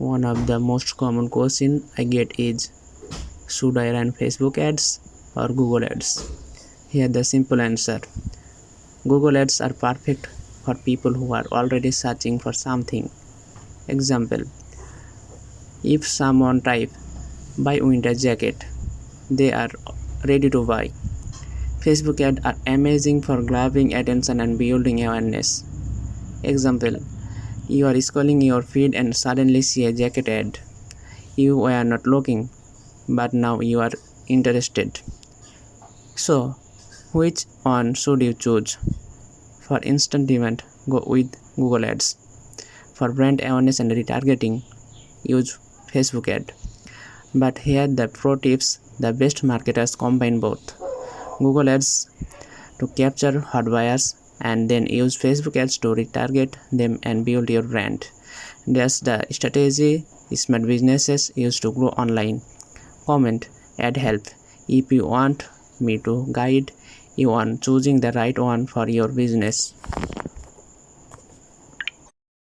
One of the most common questions I get is, should I run Facebook ads or Google ads? Here the simple answer. Google ads are perfect for people who are already searching for something. Example, if someone type buy winter jacket, they are ready to buy. Facebook ads are amazing for grabbing attention and building awareness. Example, you are scrolling your feed and suddenly see a jacket ad. You were not looking, but now you are interested. So, which one should you choose? For instant demand, go with Google Ads. For brand awareness and retargeting, use Facebook ad. But here the pro tips: the best marketers combine both. Google Ads to capture hot buyers and then use Facebook ads to retarget them and build your brand. That's the strategy smart businesses use to grow online. Comment, add help if you want me to guide you on choosing the right one for your business.